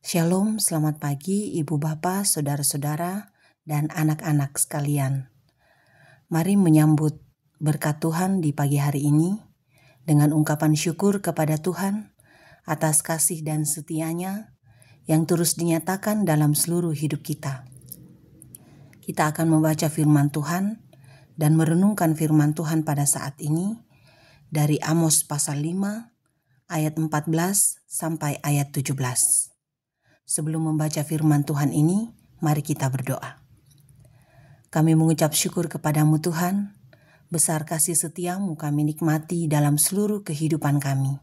Shalom, selamat pagi Ibu Bapa, Saudara-saudara, dan anak-anak sekalian. Mari menyambut berkat Tuhan di pagi hari ini dengan ungkapan syukur kepada Tuhan atas kasih dan setia-Nya yang terus dinyatakan dalam seluruh hidup kita. Kita akan membaca firman Tuhan dan merenungkan firman Tuhan pada saat ini dari Amos pasal 5 ayat 14 sampai ayat 17. Sebelum membaca firman Tuhan ini, mari kita berdoa. Kami mengucap syukur kepadamu Tuhan, besar kasih setiamu kami nikmati dalam seluruh kehidupan kami.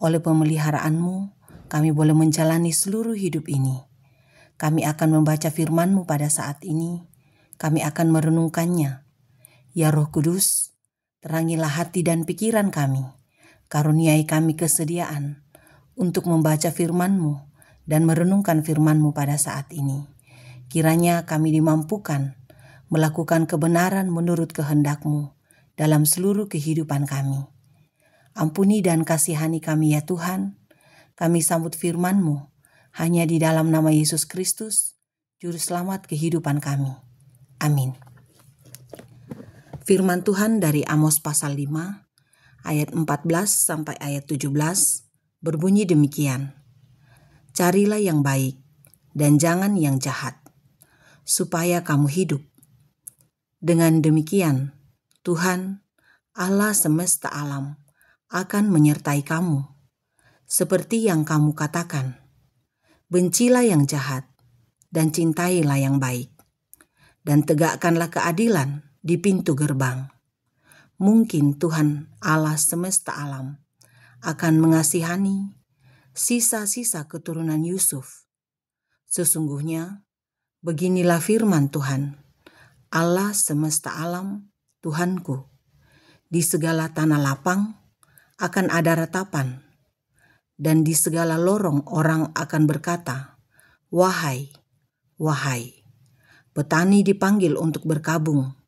Oleh pemeliharaanmu, kami boleh menjalani seluruh hidup ini. Kami akan membaca firman-Mu pada saat ini, kami akan merenungkannya. Ya Roh Kudus, terangilah hati dan pikiran kami, karuniai kami kesediaan untuk membaca firman-Mu dan merenungkan firman-Mu pada saat ini. Kiranya kami dimampukan melakukan kebenaran menurut kehendak-Mu dalam seluruh kehidupan kami. Ampuni dan kasihani kami ya Tuhan. Kami sambut firman-Mu hanya di dalam nama Yesus Kristus, Juru Selamat kehidupan kami. Amin. Firman Tuhan dari Amos pasal 5 ayat 14 sampai ayat 17 berbunyi demikian. Carilah yang baik dan jangan yang jahat, supaya kamu hidup. Dengan demikian, Tuhan, Allah semesta alam, akan menyertai kamu. Seperti yang kamu katakan, bencilah yang jahat dan cintailah yang baik, dan tegakkanlah keadilan di pintu gerbang. Mungkin Tuhan Allah semesta alam akan mengasihani sisa-sisa keturunan Yusuf. Sesungguhnya, beginilah firman Tuhan, Allah semesta alam, Tuhanku. Di segala tanah lapang akan ada ratapan, dan di segala lorong orang akan berkata, wahai, wahai. Petani dipanggil untuk berkabung,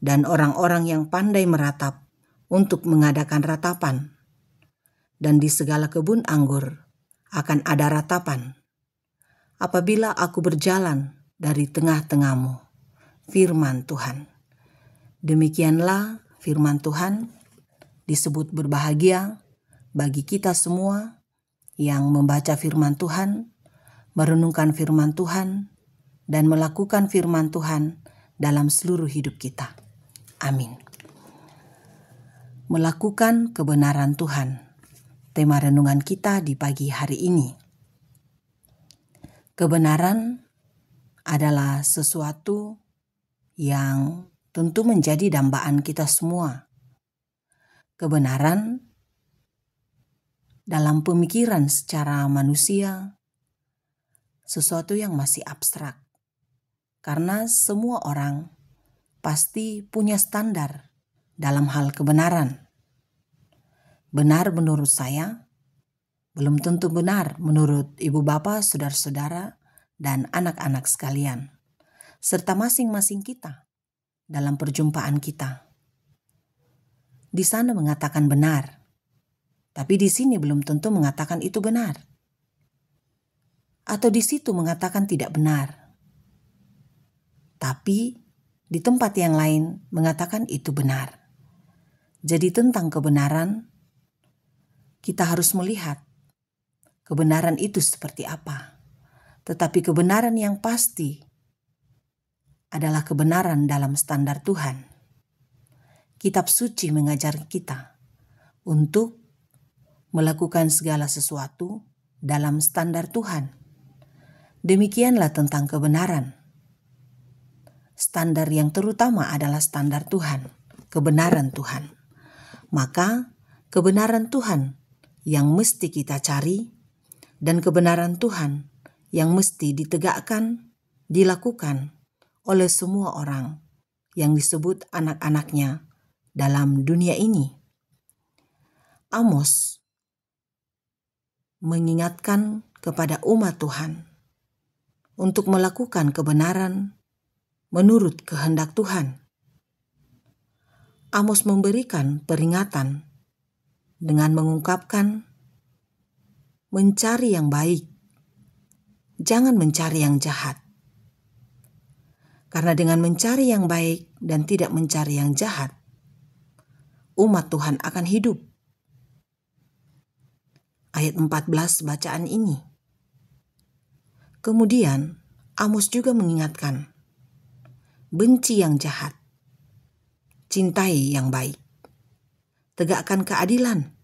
dan orang-orang yang pandai meratap untuk mengadakan ratapan. Dan di segala kebun anggur akan ada ratapan. Apabila aku berjalan dari tengah-tengahmu, firman Tuhan. Demikianlah firman Tuhan disebut berbahagia bagi kita semua yang membaca firman Tuhan, merenungkan firman Tuhan, dan melakukan firman Tuhan dalam seluruh hidup kita. Amin. Melakukan kebenaran Tuhan. Tema renungan kita di pagi hari ini. Kebenaran adalah sesuatu yang tentu menjadi dambaan kita semua. Kebenaran dalam pemikiran secara manusia, sesuatu yang masih abstrak. Karena semua orang pasti punya standar dalam hal kebenaran. Benar menurut saya, belum tentu benar menurut ibu bapak, saudara-saudara, dan anak-anak sekalian, serta masing-masing kita dalam perjumpaan kita. Di sana mengatakan benar, tapi di sini belum tentu mengatakan itu benar. Atau di situ mengatakan tidak benar, tapi di tempat yang lain mengatakan itu benar. Jadi tentang kebenaran, kita harus melihat kebenaran itu seperti apa. Tetapi kebenaran yang pasti adalah kebenaran dalam standar Tuhan. Kitab suci mengajar kita untuk melakukan segala sesuatu dalam standar Tuhan. Demikianlah tentang kebenaran. Standar yang terutama adalah standar Tuhan, kebenaran Tuhan. Maka kebenaran Tuhan yang mesti kita cari, dan kebenaran Tuhan yang mesti ditegakkan, dilakukan oleh semua orang yang disebut anak-anaknya dalam dunia ini. Amos mengingatkan kepada umat Tuhan untuk melakukan kebenaran menurut kehendak Tuhan. Amos memberikan peringatan dengan mengungkapkan mencari yang baik jangan mencari yang jahat. Karena dengan mencari yang baik dan tidak mencari yang jahat, umat Tuhan akan hidup. Ayat 14 bacaan ini. Kemudian Amos juga mengingatkan, benci yang jahat, cintai yang baik, tegakkan keadilan.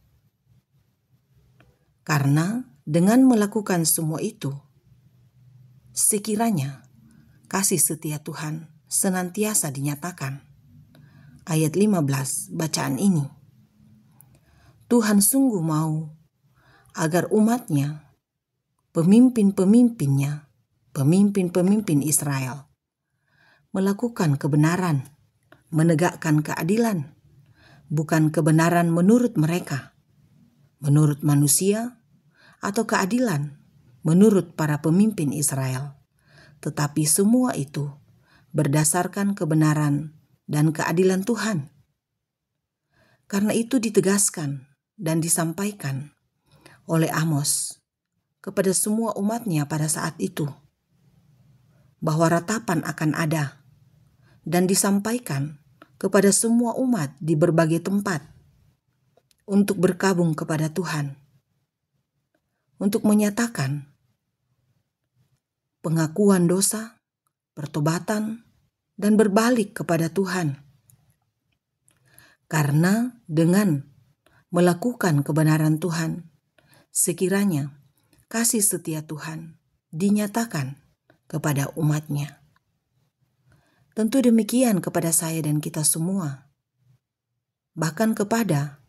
Karena dengan melakukan semua itu, sekiranya kasih setia Tuhan senantiasa dinyatakan. Ayat 15 bacaan ini. Tuhan sungguh mau agar umatnya, pemimpin-pemimpinnya, pemimpin-pemimpin Israel, melakukan kebenaran, menegakkan keadilan, bukan kebenaran menurut mereka, menurut manusia, atau keadilan menurut para pemimpin Israel. Tetapi semua itu berdasarkan kebenaran dan keadilan Tuhan. Karena itu ditegaskan dan disampaikan oleh Amos kepada semua umatnya pada saat itu, bahwa ratapan akan ada dan disampaikan kepada semua umat di berbagai tempat untuk berkabung kepada Tuhan, untuk menyatakan pengakuan dosa, pertobatan, dan berbalik kepada Tuhan. Karena dengan melakukan kebenaran Tuhan, sekiranya kasih setia Tuhan dinyatakan kepada umatnya. Tentu demikian kepada saya dan kita semua, bahkan kepada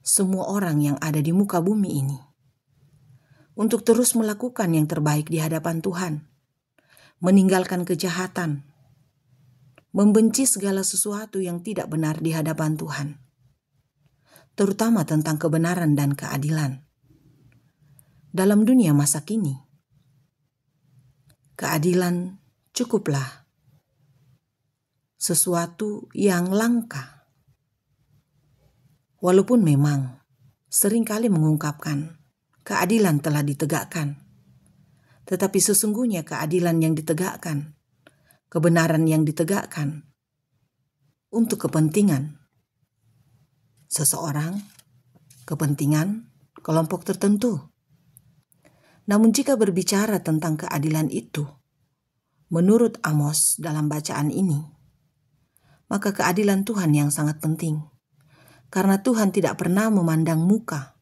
semua orang yang ada di muka bumi ini, untuk terus melakukan yang terbaik di hadapan Tuhan, meninggalkan kejahatan, membenci segala sesuatu yang tidak benar di hadapan Tuhan, terutama tentang kebenaran dan keadilan. Dalam dunia masa kini, keadilan cukuplah sesuatu yang langka. Walaupun memang seringkali mengungkapkan keadilan telah ditegakkan, tetapi sesungguhnya keadilan yang ditegakkan, kebenaran yang ditegakkan untuk kepentingan seseorang, kepentingan kelompok tertentu. Namun jika berbicara tentang keadilan itu, menurut Amos dalam bacaan ini, maka keadilan Tuhan yang sangat penting. Karena Tuhan tidak pernah memandang muka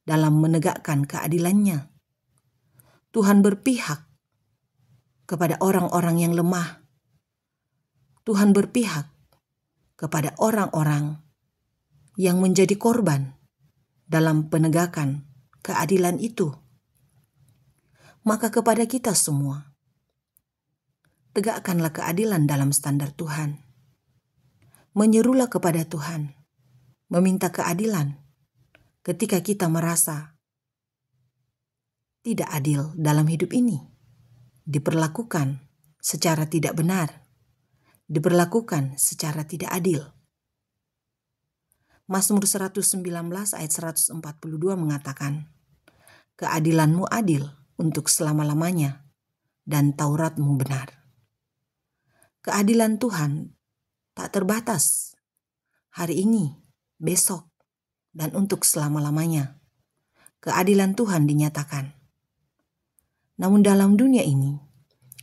dalam menegakkan keadilannya. Tuhan berpihak kepada orang-orang yang lemah. Tuhan berpihak kepada orang-orang yang menjadi korban dalam penegakan keadilan itu. Maka kepada kita semua, tegakkanlah keadilan dalam standar Tuhan. Menyerulah kepada Tuhan, meminta keadilan ketika kita merasa tidak adil dalam hidup ini, diperlakukan secara tidak benar, diperlakukan secara tidak adil. Mazmur 119 ayat 142 mengatakan, keadilanmu adil untuk selama-lamanya dan Tauratmu benar. Keadilan Tuhan tak terbatas hari ini, besok, dan untuk selama-lamanya. Keadilan Tuhan dinyatakan. Namun dalam dunia ini,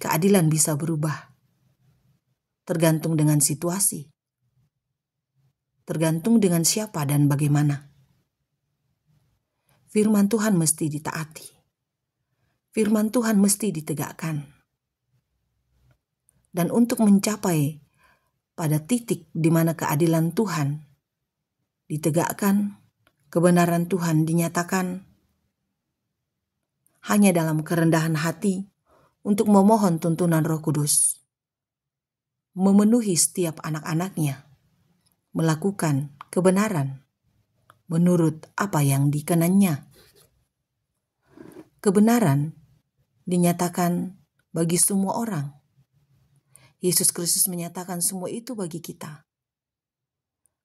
keadilan bisa berubah. Tergantung dengan situasi. Tergantung dengan siapa dan bagaimana. Firman Tuhan mesti ditaati. Firman Tuhan mesti ditegakkan. Dan untuk mencapai pada titik di mana keadilan Tuhan ditegakkan, kebenaran Tuhan dinyatakan, hanya dalam kerendahan hati untuk memohon tuntunan Roh Kudus, memenuhi setiap anak-anaknya, melakukan kebenaran menurut apa yang dikenannya. Kebenaran dinyatakan bagi semua orang. Yesus Kristus menyatakan semua itu bagi kita.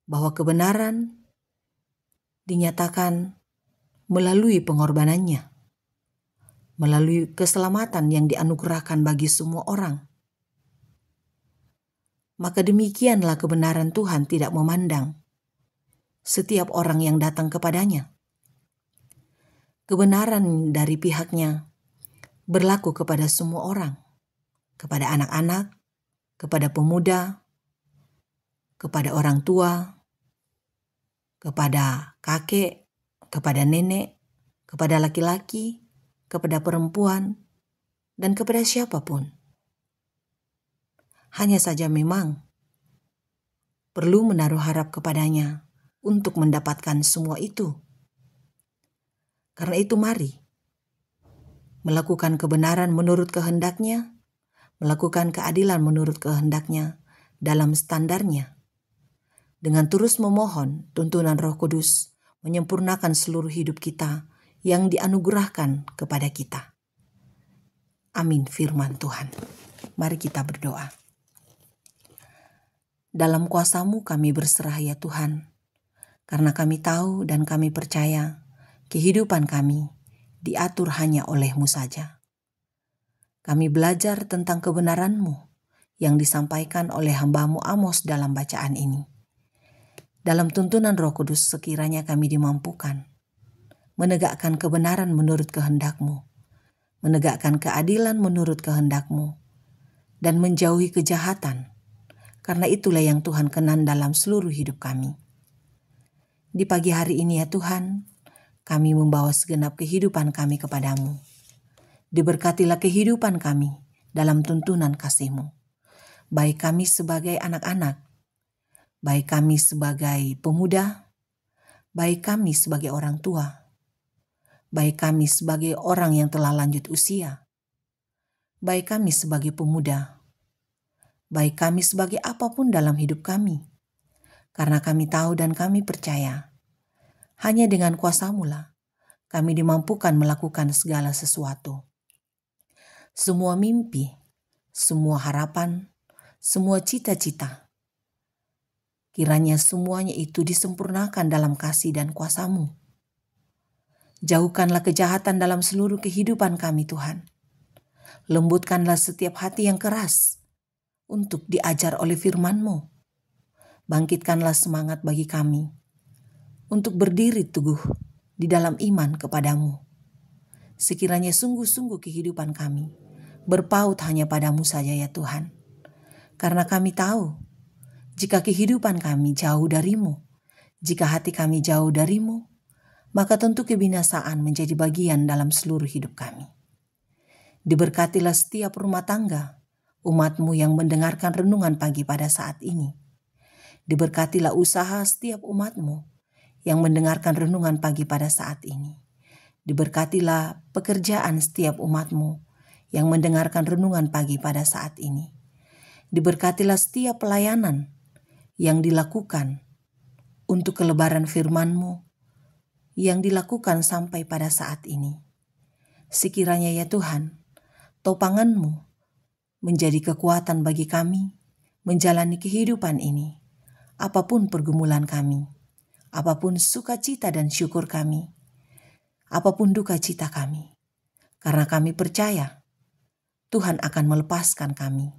Bahwa kebenaran dinyatakan melalui pengorbanannya, melalui keselamatan yang dianugerahkan bagi semua orang. Maka demikianlah kebenaran Tuhan tidak memandang setiap orang yang datang kepadanya. Kebenaran dari pihaknya berlaku kepada semua orang, kepada anak-anak, kepada pemuda, kepada orang tua, kepada kakek, kepada nenek, kepada laki-laki, kepada perempuan, dan kepada siapapun. Hanya saja memang perlu menaruh harap kepadanya untuk mendapatkan semua itu. Karena itu mari melakukan kebenaran menurut kehendaknya, melakukan keadilan menurut kehendaknya dalam standarnya, dengan terus memohon tuntunan Roh Kudus menyempurnakan seluruh hidup kita yang dianugerahkan kepada kita. Amin firman Tuhan. Mari kita berdoa. Dalam kuasa-Mu kami berserah ya Tuhan, karena kami tahu dan kami percaya kehidupan kami diatur hanya oleh-Mu saja. Kami belajar tentang kebenaran-Mu yang disampaikan oleh hamba-Mu Amos dalam bacaan ini. Dalam tuntunan Roh Kudus sekiranya kami dimampukan menegakkan kebenaran menurut kehendak-Mu, menegakkan keadilan menurut kehendak-Mu, dan menjauhi kejahatan. Karena itulah yang Tuhan kenan dalam seluruh hidup kami. Di pagi hari ini ya Tuhan, kami membawa segenap kehidupan kami kepadamu. Diberkatilah kehidupan kami dalam tuntunan kasih-Mu. Baik kami sebagai anak-anak, baik kami sebagai pemuda, baik kami sebagai orang tua, baik kami sebagai orang yang telah lanjut usia, baik kami sebagai pemuda, baik kami sebagai apapun dalam hidup kami. Karena kami tahu dan kami percaya, hanya dengan kuasa-Mu lah kami dimampukan melakukan segala sesuatu. Semua mimpi, semua harapan, semua cita-cita, kiranya semuanya itu disempurnakan dalam kasih dan kuasa-Mu. Jauhkanlah kejahatan dalam seluruh kehidupan kami Tuhan. Lembutkanlah setiap hati yang keras untuk diajar oleh firman-Mu. Bangkitkanlah semangat bagi kami untuk berdiri teguh di dalam iman kepadamu. Sekiranya sungguh-sungguh kehidupan kami berpaut hanya padamu saja ya Tuhan. Karena kami tahu, jika kehidupan kami jauh darimu, jika hati kami jauh darimu, maka tentu kebinasaan menjadi bagian dalam seluruh hidup kami. Diberkatilah setiap rumah tangga, umat-Mu yang mendengarkan renungan pagi pada saat ini. Diberkatilah usaha setiap umat-Mu yang mendengarkan renungan pagi pada saat ini. Diberkatilah pekerjaan setiap umat-Mu yang mendengarkan renungan pagi pada saat ini. Diberkatilah setiap pelayanan yang dilakukan untuk kelebaran firman-Mu yang dilakukan sampai pada saat ini. Sekiranya ya Tuhan, topangan-Mu menjadi kekuatan bagi kami menjalani kehidupan ini. Apapun pergumulan kami, apapun sukacita dan syukur kami, apapun duka cita kami, karena kami percaya Tuhan akan melepaskan kami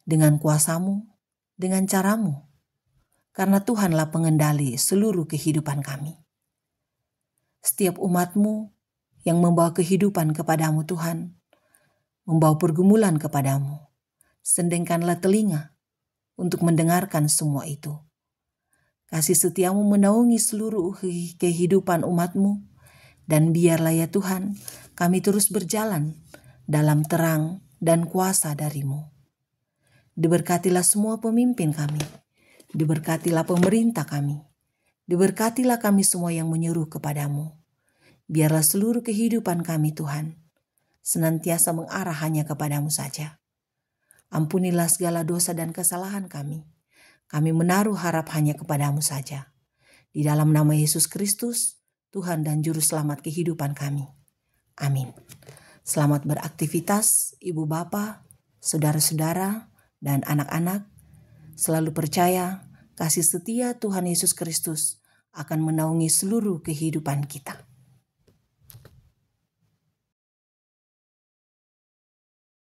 dengan kuasa-Mu, dengan cara-Mu, karena Tuhanlah pengendali seluruh kehidupan kami. Setiap umat-Mu yang membawa kehidupan kepadamu Tuhan, membawa pergumulan kepadamu, sendengkanlah telinga untuk mendengarkan semua itu. Kasih setia-Mu menaungi seluruh kehidupan umat-Mu, dan biarlah ya Tuhan kami terus berjalan dalam terang dan kuasa dari-Mu. Diberkatilah semua pemimpin kami, diberkatilah pemerintah kami, diberkatilah kami semua yang menyuruh kepadamu. Biarlah seluruh kehidupan kami Tuhan senantiasa mengarah hanya kepadamu saja. Ampunilah segala dosa dan kesalahan kami. Kami menaruh harap hanya kepadamu saja. Di dalam nama Yesus Kristus, Tuhan dan Juru Selamat kehidupan kami. Amin. Selamat beraktivitas, Ibu Bapa, saudara-saudara, dan anak-anak. Selalu percaya kasih setia Tuhan Yesus Kristus akan menaungi seluruh kehidupan kita.